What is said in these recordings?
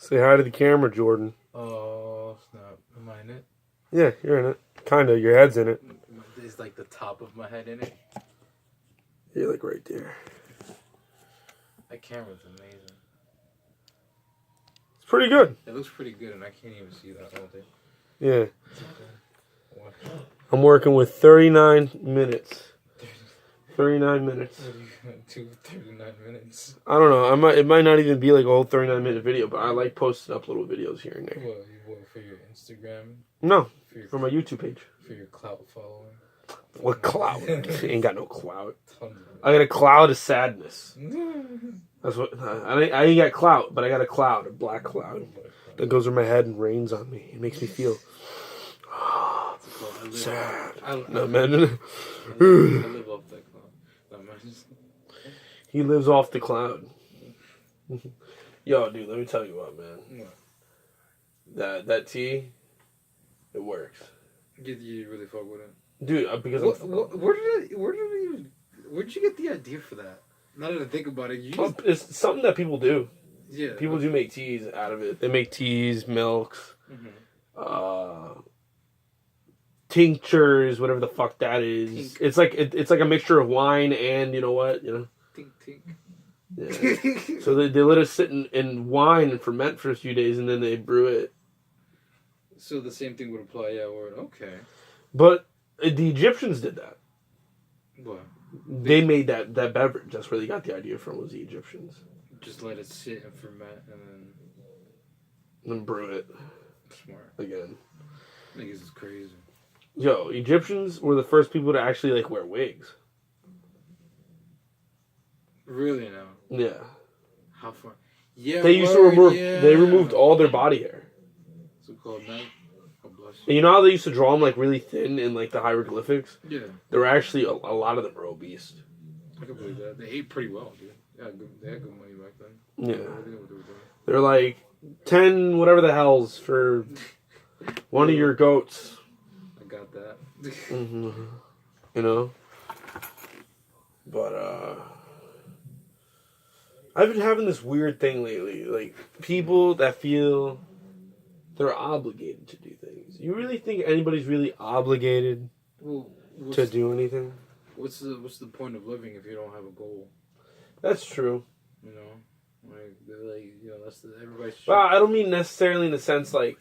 Say hi to the camera, Jordan. Oh, snap. Am I in it? Yeah, you're in it. Kinda. Your head's in it. Is like the top of my head in it? You're like right there. That camera's amazing. It's pretty good. It looks pretty good, and I can't even see that all day. Yeah. What? I'm working with 39 minutes. 39 minutes. What are you gonna do with 39 minutes? I don't know. It might not even be like a whole 39-minute video, but I like posting up little videos here and there. What for your Instagram? No, for my YouTube page. For your clout following? What clout? Ain't got no clout. I got a cloud of sadness. That's what I ain't got clout, but I got a cloud, a black cloud that goes over my head and rains on me. It makes me feel sad. No, man. I live off that cloud. No, man. He lives off the cloud. Yo, dude, let me tell you what, man. What? That tea, it works. You really fuck with it, dude. Because where'd you get the idea for that? Now that I think about it, it's something that people do. Yeah, people do make teas out of it. They make teas, milks, tinctures, whatever the fuck that is. It's like a mixture of wine and you know what, you know. Tink. Yeah. So they let it sit in wine and ferment for a few days, and then they brew it. So the same thing would apply, yeah. Or okay. But the Egyptians did that. What? They made that beverage. That's where they got the idea from. Was the Egyptians just let it sit and ferment and then brew it. Smart again. Niggas is crazy. Yo, Egyptians were the first people to actually like wear wigs. Really now? Yeah. How far? Yeah. They used to remove. Yeah. They removed all their body hair. So called that. And you know how they used to draw them like really thin in like the hieroglyphics? Yeah. There were actually a lot of them were obese. I can believe that. They ate pretty well, dude. They had good money back then. Yeah. They're like 10 whatever the hell's for one of your goats. I got that. You know? But I've been having this weird thing lately. Like, people that feel they're obligated to do things. You really think anybody's really obligated to do anything? What's the point of living if you don't have a goal? That's true. You know? That's everybody's... Well, I don't mean necessarily in the sense like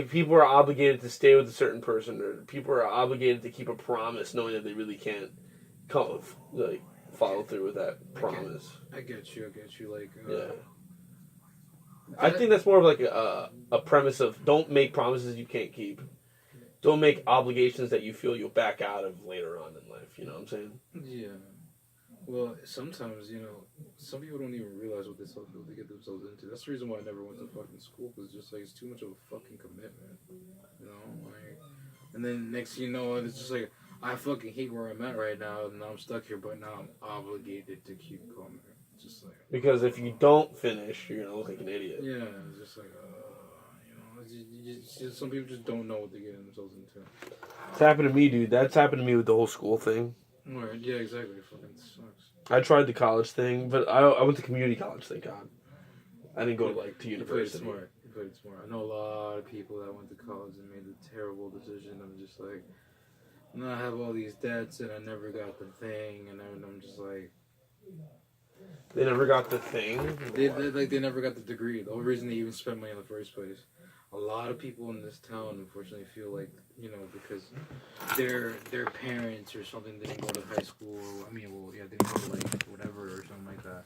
people are obligated to stay with a certain person, or people are obligated to keep a promise knowing that they really can't follow through with that promise. I get you. Like, yeah. I think that's more of like a premise of don't make promises you can't keep. Don't make obligations that you feel you'll back out of later on in life. You know what I'm saying? Yeah. Well, sometimes, some people don't even realize what they get themselves into. That's the reason why I never went to fucking school, because it's too much of a fucking commitment. And then next thing you know, it's just like, I fucking hate where I'm at right now, and now I'm stuck here, but now I'm obligated to keep going. Just like, because if you don't finish, you're gonna look like an idiot. Yeah, it's just like, some people just don't know what they're getting themselves into. It's happened to me, dude. That's happened to me with the whole school thing. Right. Yeah, exactly. It fucking sucks. I tried the college thing, but I went to community college, thank God. I didn't go to university. You played smart. I know a lot of people that went to college and made a terrible decision. I'm just like, I have all these debts and I never got the thing, and I'm just like... They never got the thing? They never got the degree. The only reason they even spent money in the first place. A lot of people in this town, unfortunately, feel like, because their parents or something didn't go to high school. They didn't go to, whatever or something like that.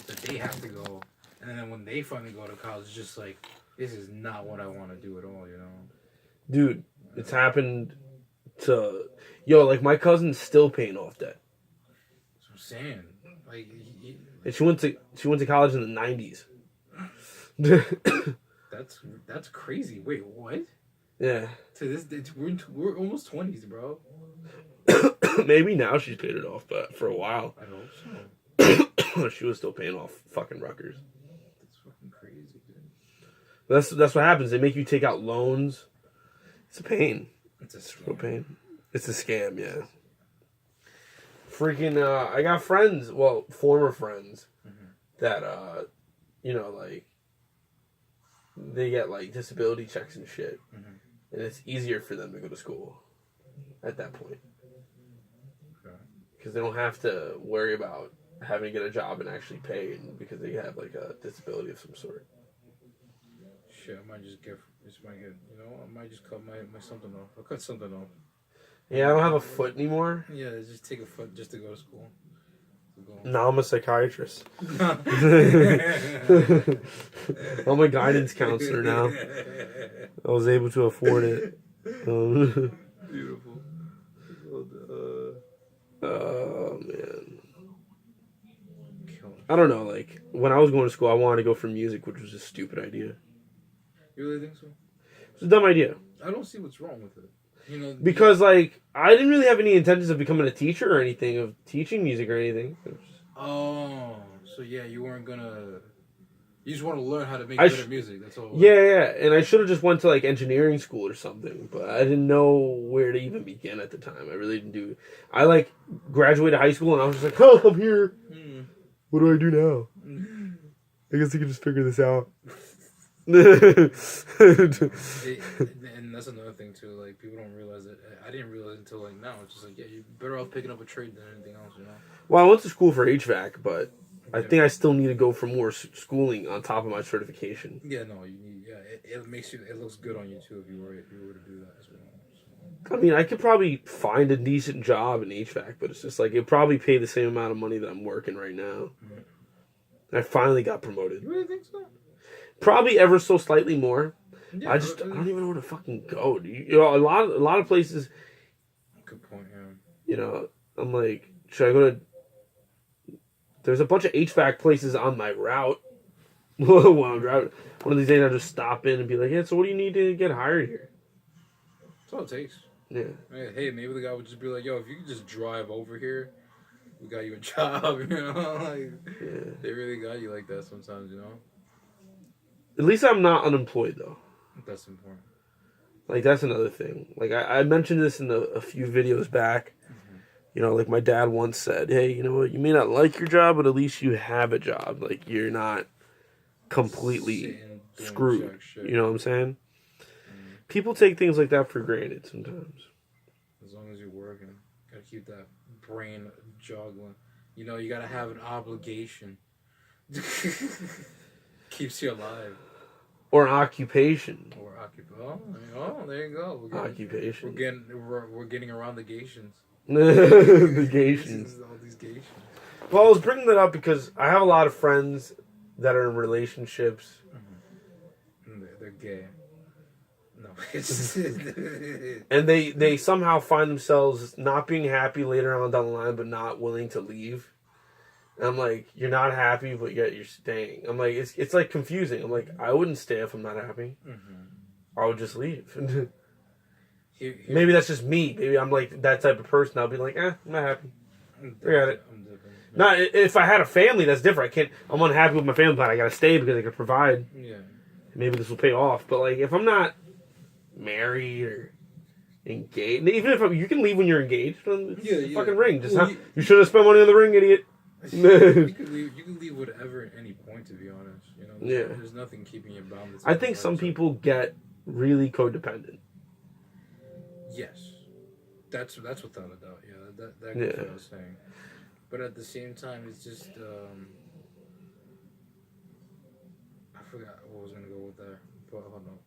That they have to go. And then when they finally go to college, it's just like, this is not what I want to do at all, Dude, it's happened to... Yo, my cousin's still paying off debt. That's what I'm saying. And she went to college in the 90s. That's crazy. Wait, what? Yeah. To this day, we're almost 20s, bro. Maybe now she's paid it off, but for a while. I hope so. She was still paying off fucking Rutgers. That's fucking crazy, dude. That's what happens. They make you take out loans. It's a pain. It's a scam. Real pain. It's a scam, yeah. Freaking, I got friends, former friends, that, they get like disability checks and shit, Mm-hmm. and it's easier for them to go to school at that point because they don't have to worry about having to get a job and actually pay, and because they have like a disability of some sort. Shit, I might just get, I might just cut my something off. I'll cut something off. Yeah, I don't have a foot anymore. Yeah, just take a foot just to go to school. Now I'm a psychiatrist. I'm a guidance counselor now. I was able to afford it. Beautiful. Oh, man. I don't know, like, when I was going to school, I wanted to go for music, which was a stupid idea. You really think so? It's a dumb idea. I don't see what's wrong with it. Because, like, I didn't really have any intentions of becoming a teacher or anything, of teaching music or anything. Oh, so yeah, you weren't gonna... You just want to learn how to make better music, that's all. Yeah, and I should have just went to, like, engineering school or something, but I didn't know where to even begin at the time. I really didn't do... I, like, graduated high school, and I was just like, oh, I'm here. What do I do now? I guess I can just figure this out. And that's another thing too. Like, people don't realize it. I didn't realize it until like now. It's just like, yeah, you're better off picking up a trade than anything else, you know. Well, I went to school for HVAC, but I think I still need to go for more schooling on top of my certification. Yeah, no, you need. Yeah, it makes you. It looks good on you too if you were to do that as well. I mean, I could probably find a decent job in HVAC, but it's just like it'd probably pay the same amount of money that I'm working right now. Mm-hmm. I finally got promoted. You really think so? Probably ever so slightly more. Yeah, I don't even know where to fucking go. You know, a lot of places. Good point. Yeah. You know, I'm like, should I go to? There's a bunch of HVAC places on my route. While I'm driving, one of these days I'll just stop in and be like, "Yeah, so what do you need to get hired here?" That's all it takes. Yeah. Hey, maybe the guy would just be like, "Yo, if you could just drive over here, we got you a job." You know, like they really got you like that sometimes. You know. At least I'm not unemployed, though. That's important. Like, that's another thing. Like, I mentioned this in a few videos back. Mm-hmm. You know, like, my dad once said, hey, you know what? You may not like your job, but at least you have a job. Like, you're not completely screwed. You know what I'm saying? Mm-hmm. People take things like that for granted sometimes. As long as you're working. Gotta keep that brain juggling. You know, you gotta have an obligation. Keeps you alive. Or an occupation. Oh, there you go. Occupation. We're getting around the Gations. The Gations. All these Gations. Well, I was bringing that up because I have a lot of friends that are in relationships. Mm-hmm. They're gay. No. And they somehow find themselves not being happy later on down the line, but not willing to leave. And I'm like, you're not happy, but yet you're staying. I'm like, it's like confusing. I'm like, I wouldn't stay if I'm not happy. Mm-hmm. I would just leave. Maybe that's just me. Maybe I'm like that type of person. I'll be like, I'm not happy. Forget it. Not if I had a family, that's different. I'm unhappy with my family, but I gotta stay because I can provide. Yeah. Maybe this will pay off. But like, if I'm not married or engaged, even if you can leave when you're engaged, fucking ring. Just you should have spent money on the ring, idiot. You can leave whatever at any point, to be honest. You know, there's nothing keeping you bound. I think some people get really codependent. Yes, that's without a doubt. Yeah, that goes what I was saying. But at the same time, it's just I forgot what I was gonna go with there. But hold on.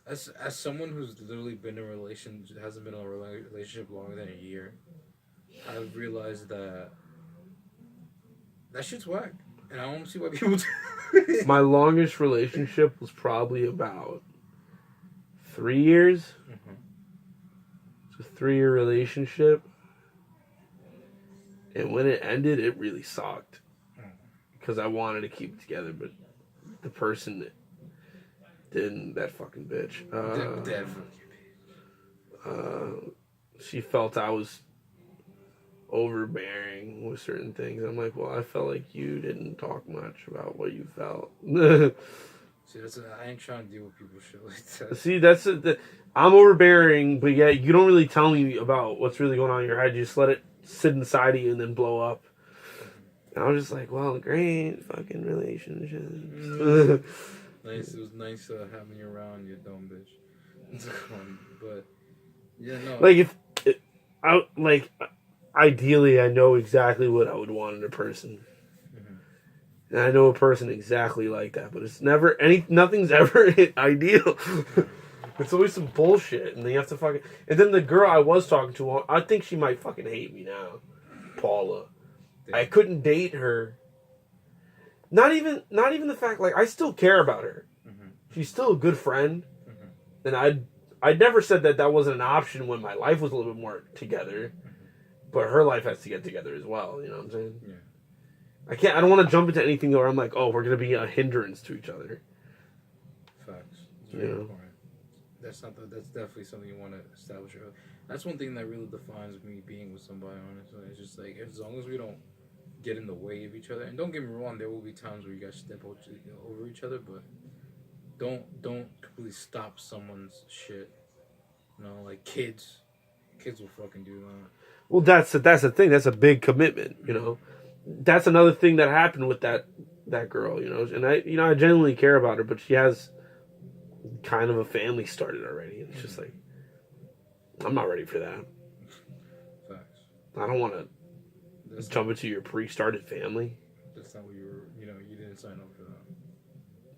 As someone who's literally been in a relationship, hasn't been in a relationship longer than a year, I've realized that shit's whack, and I don't see why people do it. My longest relationship was probably about 3 years. Mm-hmm. It's a 3-year relationship. And when it ended, it really sucked. Because I wanted to keep it together, but the person that didn't, that fucking bitch. That fucking bitch. She felt I was overbearing with certain things. I'm like, well, I felt like you didn't talk much about what you felt. See, I ain't trying to deal with people's shit like that. See, I'm overbearing, but yet you don't really tell me about what's really going on in your head. You just let it sit inside of you and then blow up. And I was just like, well, great fucking relationship. Nice. It was nice having you around, you dumb bitch. But yeah, no. Like if I like, ideally, I know exactly what I would want in a person, and I know a person exactly like that. But it's never nothing's ever ideal. It's always some bullshit, and they have to fucking. And then the girl I was talking to, I think she might fucking hate me now, Paula. Damn. I couldn't date her. Not even the fact, like, I still care about her. She's still a good friend, and I'd never said that wasn't an option when my life was a little bit more together, but her life has to get together as well. You know what I'm saying? Yeah. I don't want to jump into anything where I'm like, oh, we're gonna be a hindrance to each other. Facts. It's very important. That's definitely something you want to establish. That's one thing that really defines me being with somebody. Honestly, it's just like as long as we don't get in the way of each other. And don't get me wrong, there will be times where you guys step over each other, but don't completely stop someone's shit. You know, like kids will fucking do that. Well, that's the thing. That's a big commitment. You know, that's another thing that happened with that girl. You know, and I genuinely care about her, but she has kind of a family started already. And it's just like, I'm not ready for that. Facts. I don't want to jump into your pre-started family. That's not what you were. You know, you didn't sign up for that.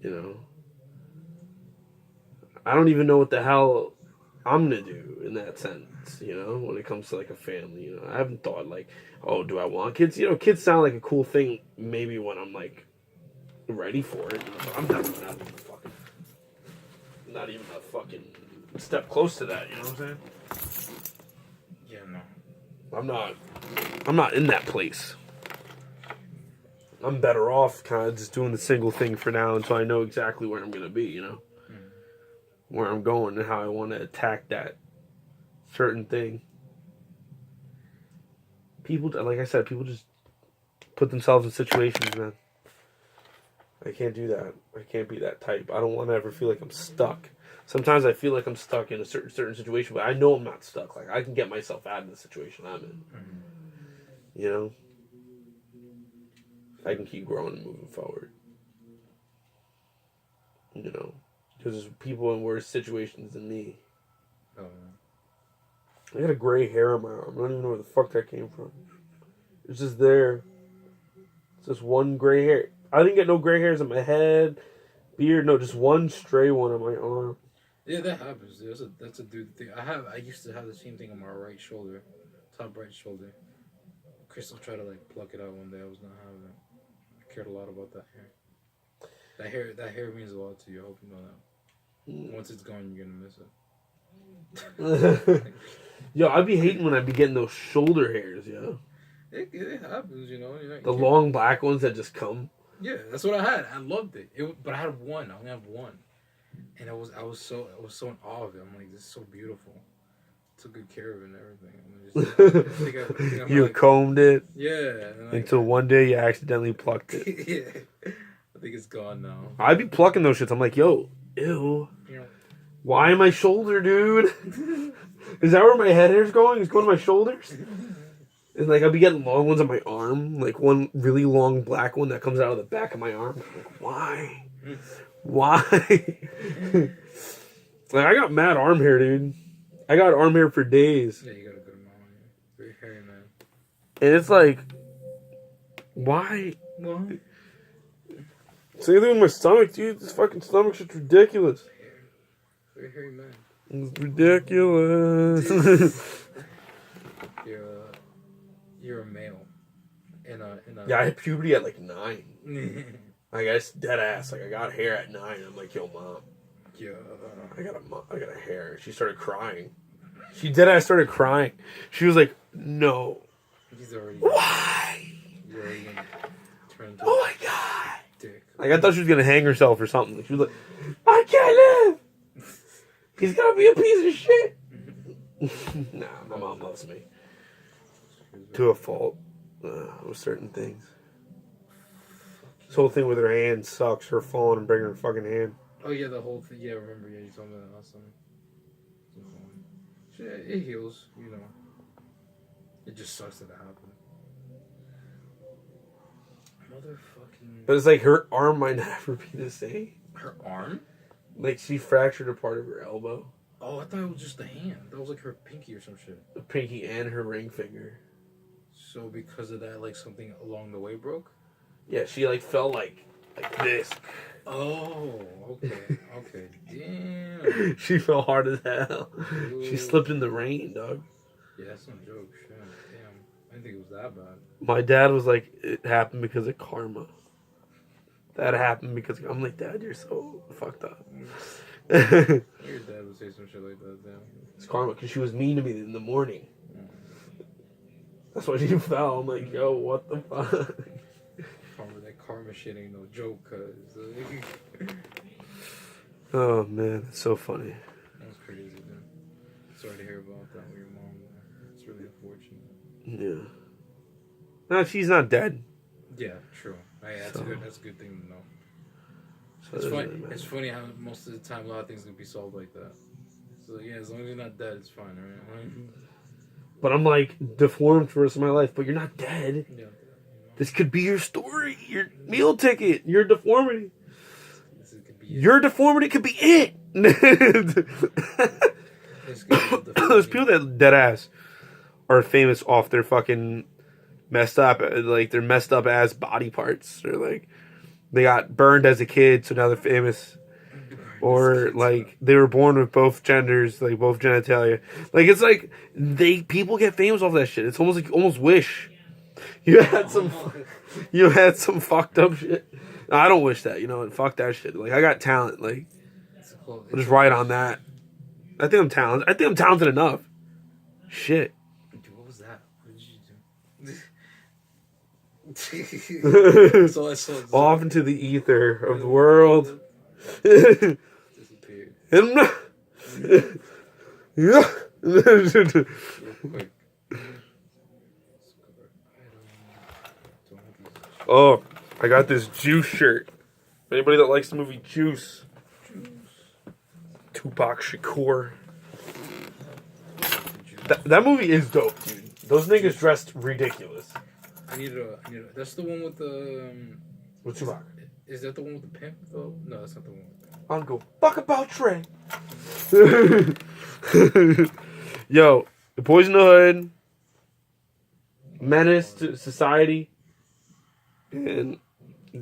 You know, I don't even know what the hell I'm gonna do in that sense. You know, when it comes to like a family, you know, I haven't thought like, oh, do I want kids? You know, kids sound like a cool thing. Maybe when I'm like ready for it. You know, I'm definitely not even a fucking step close to that. You know what I'm saying? Yeah, no. I'm not in that place. I'm better off kind of just doing the single thing for now until I know exactly where I'm going to be, you know? Where I'm going and how I want to attack that certain thing. People, like I said, people just put themselves in situations, man. I can't do that. I can't be that type. I don't want to ever feel like I'm stuck. Sometimes I feel like I'm stuck in a certain situation, but I know I'm not stuck. Like, I can get myself out of the situation I'm in. You know? I can keep growing and moving forward. You know? Because there's people in worse situations than me. I got a gray hair on my arm. I don't even know where the fuck that came from. It's just there. It's just one gray hair. I didn't get no gray hairs on my head, beard. No, just one stray one on my arm. Yeah, that happens. That's a dude thing. I used to have the same thing on my right shoulder, top right shoulder. Crystal tried to like pluck it out one day. I was not having it. I cared a lot about that hair. That hair means a lot to you. I hope you know that. Once it's gone, you're gonna miss it. Yo, I'd be hating when I'd be getting those shoulder hairs, yo. It happens, you know. The long black ones that just come. Yeah, that's what I had. I loved it. But I had one. I only have one, and I was so in awe of it. I'm like, this is so beautiful. Took good care of it and everything. I think You combed it. Yeah. Until one day you accidentally plucked it. Yeah. I think it's gone now. I'd be plucking those shits. I'm like, yo, ew. Yeah. Why my shoulder, dude? Is that where my head hair's going? It's going to my shoulders? And like, I'll be getting long ones on my arm. Like one really long black one that comes out of the back of my arm. I'm like, why? Why? Like, I got mad arm hair, dude. I got arm hair for days. Yeah, you got a good amount on you. Very hairy, man. And it's like, why? Why? Same thing with my stomach, dude. This fucking stomach's just ridiculous. Very hairy man. It's ridiculous. You're a male. Yeah, I hit puberty at like 9. Like, I dead ass. Like, I got hair at 9. I'm like, yo, mom. Yeah. I got a hair. She started crying. She dead ass started crying. She was like, no. He's already. Why? You're already turned to oh my god. Dick. Like, I thought she was gonna hang herself or something. She was like, I can't live. He's gonna be a piece of shit. Nah, my mom loves me. To a fault. With certain things. This whole thing with her hand sucks. Her falling and breaking her fucking hand. Oh yeah, the whole thing. Yeah, I remember. Yeah, you told me that last time. It heals, you know. It just sucks that it happened. Motherfucking. But it's like her arm might never be the same. Her arm? Like she fractured a part of her elbow. Oh, I thought it was just the hand. That was like her pinky or some shit. The pinky and her ring finger. So because of that, like something along the way broke? Yeah, she like fell like this. Oh, okay. Okay. Damn. She fell hard as hell. Ooh. She slipped in the rain, dog. Yeah, that's no joke. Shit. Damn. I didn't think it was that bad. My dad was like, it happened because of karma. That happened because I'm like, Dad, you're so fucked up. Your dad would say some shit like that, damn. It's karma because she was mean to me in the morning. That's why she fell. I'm like, yo, what the fuck? Karma shit ain't no joke, cuz. Oh man, it's so funny. That's crazy, man. Sorry to hear about that with your mom, man. It's really unfortunate. Yeah. No, she's not dead. Yeah, true. Hey, that's a good thing to know. So It's funny. really It's funny how most of the time a lot of things can be solved like that. So yeah, as long as you're not dead, it's fine, right? But I'm like deformed for the rest of my life. But you're not dead. Yeah. This could be your story, your meal ticket, your deformity. Could be your deformity could be it. Those people that dead ass are famous off their fucking messed up, like their messed up ass body parts, or like they got burned as a kid, so now they're famous. Or like they were born with both genders, like both genitalia. Like it's like people get famous off that shit. It's almost like almost Wish. You had some fucked up shit. No, I don't wish that, fuck that shit. Like I got talent, like I'll just write on that. I think I'm talented. I think I'm talented enough. Shit. Dude, what was that? What did you do? So I saw off into the ether of the world. Disappeared. Yeah. Real quick. Oh, I got this Juice shirt. Anybody that likes the movie Juice? Tupac Shakur. That movie is dope, dude. Those niggas dressed ridiculous. I need a. That's the one with the. With Tupac. Is that the one with the pimp though? No, that's not the one. Uncle, fuck about Trey. Yo, the Boys in the Hood, Menace to Society, and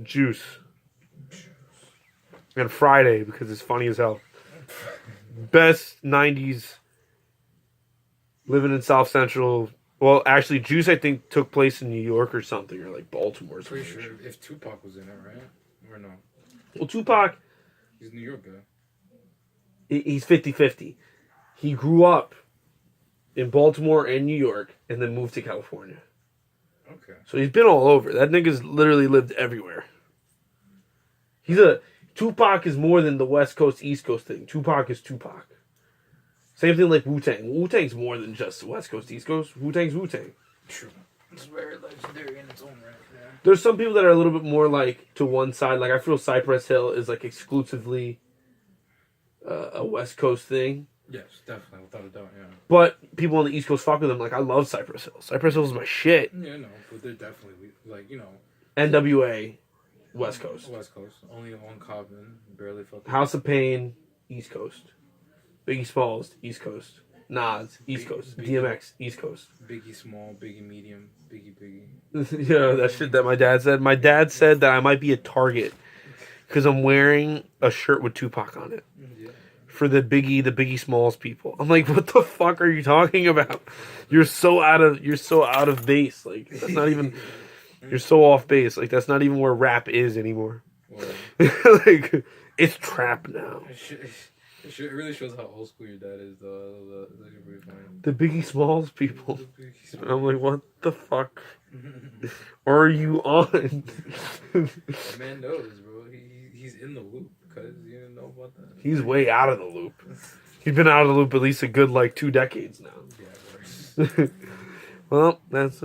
Juice. And Friday because it's funny as hell. Best 90s living in South Central. Well, actually, Juice I think took place in New York or something, or like Baltimore. Or Pretty something. sure if Tupac was in it, right? Or no? Well, Tupac, He's a New York guy. he's 50-50. He grew up in Baltimore and New York and then moved to California. Okay. So he's been all over. That nigga's literally lived everywhere. Tupac is more than the West Coast, East Coast thing. Tupac is Tupac. Same thing like Wu-Tang. Wu-Tang's more than just West Coast, East Coast. Wu-Tang's Wu-Tang. True. It's very legendary in its own right. Yeah. There's some people that are a little bit more like to one side. Like I feel Cypress Hill is like exclusively a West Coast thing. Yes, definitely, without a doubt, yeah. But people on the East Coast fuck with them. Like I love Cypress Hill. Cypress Hill is my shit. Yeah, no, but they're definitely NWA, West Coast. West Coast. Only on Cobbin, barely fucking. House of Pain, East Coast. Biggie Smalls, East Coast. Nas, East Coast. DMX, East Coast. Biggie Small, Biggie Medium, Biggie. Yeah, that shit that my dad said. My dad said that I might be a target because I'm wearing a shirt with Tupac on it. Yeah. For the Biggie Smalls people. I'm like, what the fuck are you talking about? You're so out of base. Like that's not even. You're so off base. Like that's not even where rap is anymore. Well, like it's trap now. It really shows how old school your dad is, though. The Biggie Smalls people. I'm like, what the fuck are you on? The man knows, bro. He's in the loop because you didn't know about that. He's way out of the loop. He's been out of the loop at least a good 2 decades now. Yeah, Well, that's